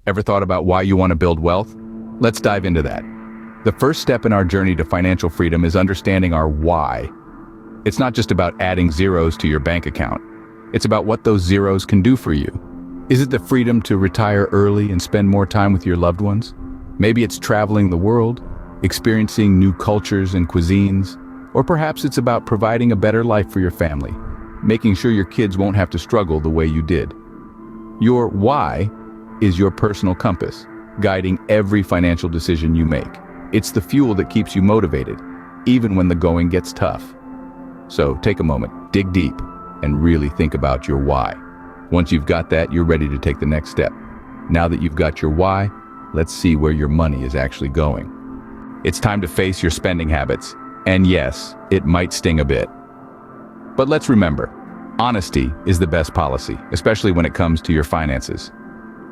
Ever thought about why you want to build wealth? Let's dive into that. The first step in our journey to financial freedom is understanding our why. It's not just about adding zeros to your bank account. It's about what those zeros can do for you. Is it the freedom to retire early and spend more time with your loved ones? Maybe it's traveling the world, experiencing new cultures and cuisines, or perhaps it's about providing a better life for your family, making sure your kids won't have to struggle the way you did. Your why is your personal compass, guiding every financial decision you make. It's the fuel that keeps you motivated, even when the going gets tough. So take a moment, dig deep, and really think about your why. Once you've got that, you're ready to take the next step. Now that you've got your why, let's see where your money is actually going. It's time to face your spending habits. And yes, it might sting a bit. But let's remember, honesty is the best policy, especially when it comes to your finances.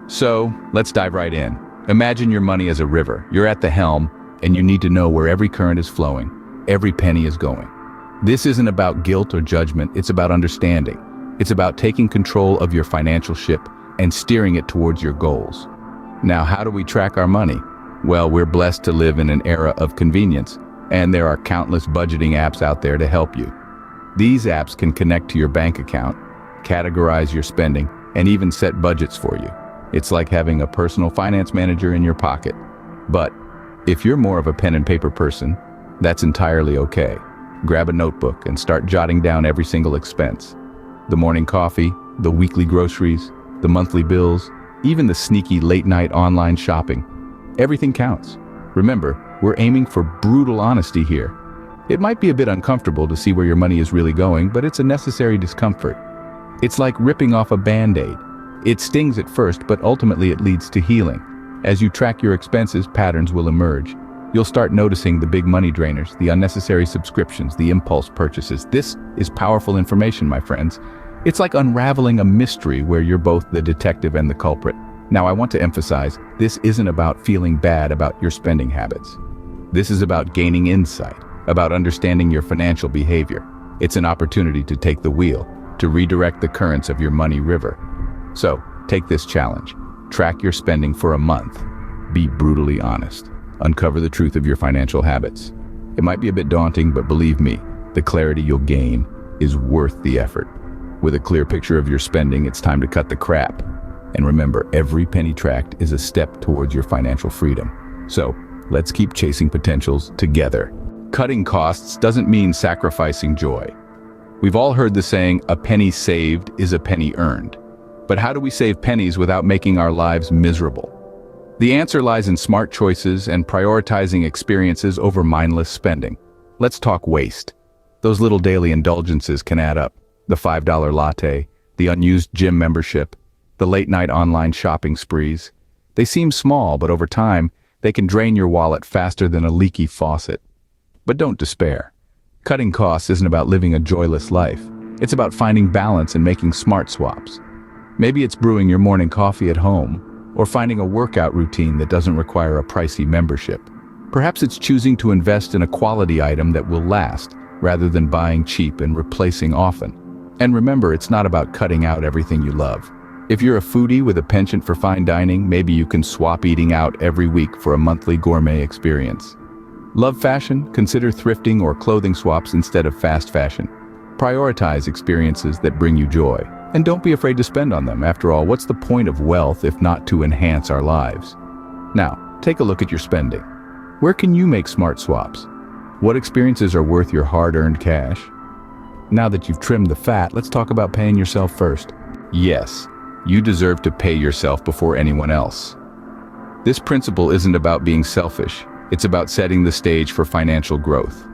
So let's dive right in. Imagine your money as a river. You're at the helm, and you need to know where every current is flowing, every penny is going. This isn't about guilt or judgment, it's about understanding. It's about taking control of your financial ship and steering it towards your goals. Now, how do we track our money? Well, we're blessed to live in an era of convenience, and there are countless budgeting apps out there to help you. These apps can connect to your bank account, categorize your spending, and even set budgets for you. It's like having a personal finance manager in your pocket. But if you're more of a pen and paper person, that's entirely okay. Grab a notebook and start jotting down every single expense. The morning coffee, the weekly groceries, the monthly bills, even the sneaky late-night online shopping. Everything counts. Remember, we're aiming for brutal honesty here. It might be a bit uncomfortable to see where your money is really going, but it's a necessary discomfort. It's like ripping off a Band-Aid. It stings at first, but ultimately it leads to healing. As you track your expenses, patterns will emerge. You'll start noticing the big money drainers, the unnecessary subscriptions, the impulse purchases. This is powerful information, my friends. It's like unraveling a mystery where you're both the detective and the culprit. Now, I want to emphasize, this isn't about feeling bad about your spending habits. This is about gaining insight, about understanding your financial behavior. It's an opportunity to take the wheel, to redirect the currents of your money river. So, take this challenge. Track your spending for a month. Be brutally honest. Uncover the truth of your financial habits. It might be a bit daunting, but believe me, the clarity you'll gain is worth the effort. With a clear picture of your spending, it's time to cut the crap. And remember, every penny tracked is a step towards your financial freedom. So, let's keep chasing potentials together. Cutting costs doesn't mean sacrificing joy. We've all heard the saying, a penny saved is a penny earned. But how do we save pennies without making our lives miserable? The answer lies in smart choices and prioritizing experiences over mindless spending. Let's talk waste. Those little daily indulgences can add up. The $5 latte, the unused gym membership, the late-night online shopping sprees. They seem small, but over time, they can drain your wallet faster than a leaky faucet. But don't despair. Cutting costs isn't about living a joyless life. It's about finding balance and making smart swaps. Maybe it's brewing your morning coffee at home, or finding a workout routine that doesn't require a pricey membership. Perhaps it's choosing to invest in a quality item that will last, rather than buying cheap and replacing often. And remember, it's not about cutting out everything you love. If you're a foodie with a penchant for fine dining, maybe you can swap eating out every week for a monthly gourmet experience. Love fashion? Consider thrifting or clothing swaps instead of fast fashion. Prioritize experiences that bring you joy. And don't be afraid to spend on them. After all, what's the point of wealth if not to enhance our lives? Now, take a look at your spending. Where can you make smart swaps? What experiences are worth your hard-earned cash? Now that you've trimmed the fat, let's talk about paying yourself first. Yes, you deserve to pay yourself before anyone else. This principle isn't about being selfish. It's about setting the stage for financial growth.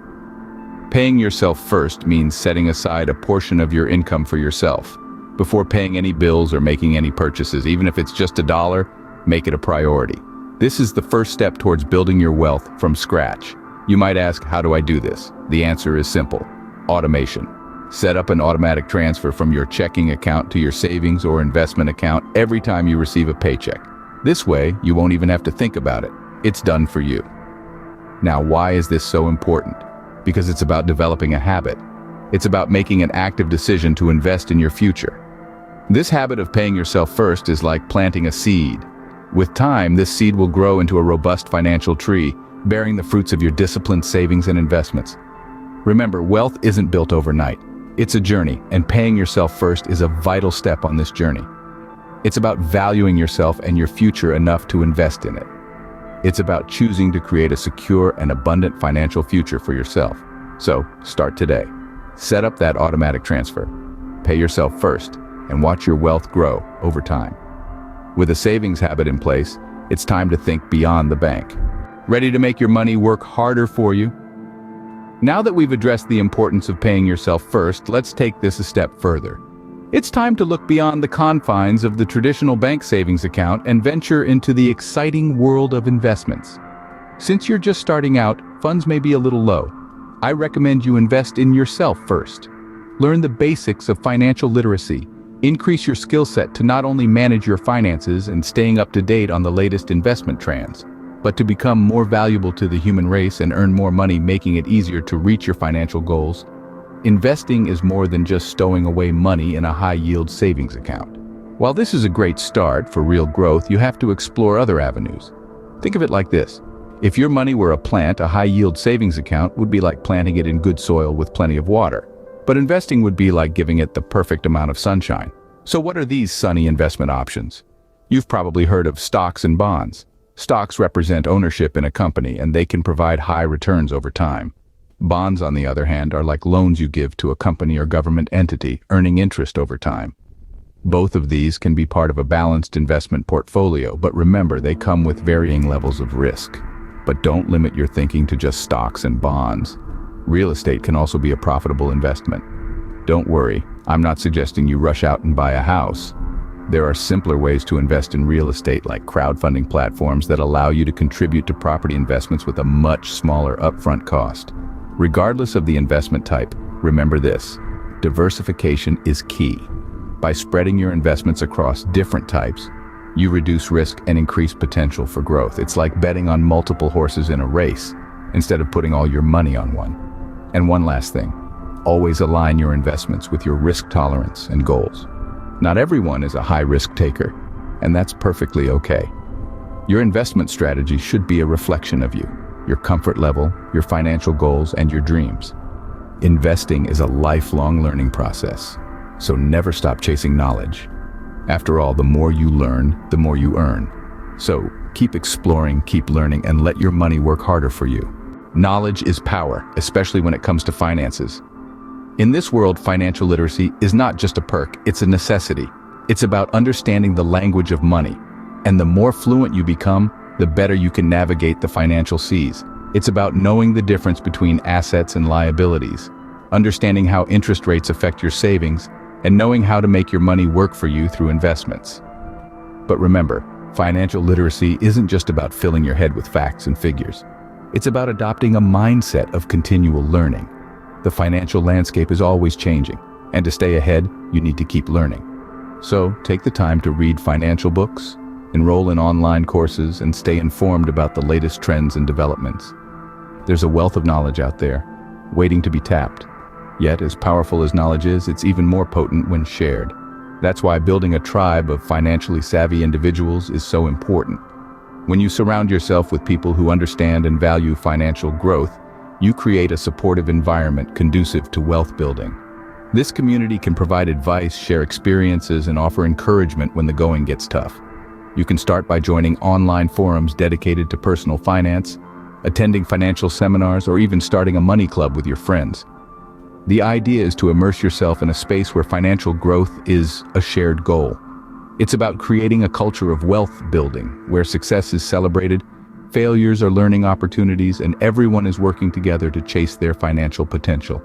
Paying yourself first means setting aside a portion of your income for yourself. Before paying any bills or making any purchases, even if it's just $1, make it a priority. This is the first step towards building your wealth from scratch. You might ask, how do I do this? The answer is simple: automation. Set up an automatic transfer from your checking account to your savings or investment account every time you receive a paycheck. This way, you won't even have to think about it. It's done for you. Now, why is this so important? Because it's about developing a habit. It's about making an active decision to invest in your future. This habit of paying yourself first is like planting a seed. With time, this seed will grow into a robust financial tree, bearing the fruits of your disciplined savings and investments. Remember, wealth isn't built overnight. It's a journey, and paying yourself first is a vital step on this journey. It's about valuing yourself and your future enough to invest in it. It's about choosing to create a secure and abundant financial future for yourself. So, start today. Set up that automatic transfer. Pay yourself first, and watch your wealth grow over time. With a savings habit in place, it's time to think beyond the bank. Ready to make your money work harder for you? Now that we've addressed the importance of paying yourself first, let's take this a step further. It's time to look beyond the confines of the traditional bank savings account and venture into the exciting world of investments. Since you're just starting out, funds may be a little low. I recommend you invest in yourself first. Learn the basics of financial literacy. Increase your skill set to not only manage your finances and staying up to date on the latest investment trends, but to become more valuable to the human race and earn more money, making it easier to reach your financial goals. Investing is more than just stowing away money in a high-yield savings account. While this is a great start for real growth, you have to explore other avenues. Think of it like this. If your money were a plant, a high-yield savings account would be like planting it in good soil with plenty of water. But investing would be like giving it the perfect amount of sunshine. So what are these sunny investment options? You've probably heard of stocks and bonds. Stocks represent ownership in a company, and they can provide high returns over time. Bonds, on the other hand, are like loans you give to a company or government entity, earning interest over time. Both of these can be part of a balanced investment portfolio, but remember, they come with varying levels of risk. But don't limit your thinking to just stocks and bonds. Real estate can also be a profitable investment. Don't worry, I'm not suggesting you rush out and buy a house. There are simpler ways to invest in real estate, like crowdfunding platforms that allow you to contribute to property investments with a much smaller upfront cost. Regardless of the investment type, remember this: diversification is key. By spreading your investments across different types, you reduce risk and increase potential for growth. It's like betting on multiple horses in a race, instead of putting all your money on one. And one last thing, always align your investments with your risk tolerance and goals. Not everyone is a high-risk taker, and that's perfectly okay. Your investment strategy should be a reflection of you, your comfort level, your financial goals, and your dreams. Investing is a lifelong learning process, so never stop chasing knowledge. After all, the more you learn, the more you earn. So keep exploring, keep learning, and let your money work harder for you. Knowledge is power, especially when it comes to finances. In this world, financial literacy is not just a perk, it's a necessity. It's about understanding the language of money. And the more fluent you become, the better you can navigate the financial seas. It's about knowing the difference between assets and liabilities, understanding how interest rates affect your savings, and knowing how to make your money work for you through investments. But remember, financial literacy isn't just about filling your head with facts and figures. It's about adopting a mindset of continual learning. The financial landscape is always changing, and to stay ahead, you need to keep learning. So take the time to read financial books, enroll in online courses, and stay informed about the latest trends and developments. There's a wealth of knowledge out there, waiting to be tapped. Yet, as powerful as knowledge is, it's even more potent when shared. That's why building a tribe of financially savvy individuals is so important. When you surround yourself with people who understand and value financial growth, you create a supportive environment conducive to wealth building. This community can provide advice, share experiences, and offer encouragement when the going gets tough. You can start by joining online forums dedicated to personal finance, attending financial seminars, or even starting a money club with your friends. The idea is to immerse yourself in a space where financial growth is a shared goal. It's about creating a culture of wealth building, where success is celebrated, failures are learning opportunities, and everyone is working together to chase their financial potential.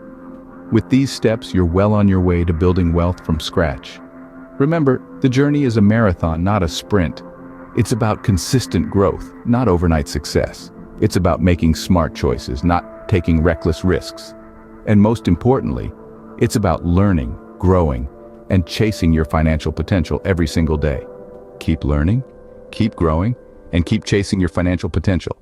With these steps, you're well on your way to building wealth from scratch. Remember, the journey is a marathon, not a sprint. It's about consistent growth, not overnight success. It's about making smart choices, not taking reckless risks. And most importantly, it's about learning, growing, and chasing your financial potential every single day. Keep learning, keep growing, and keep chasing your financial potential.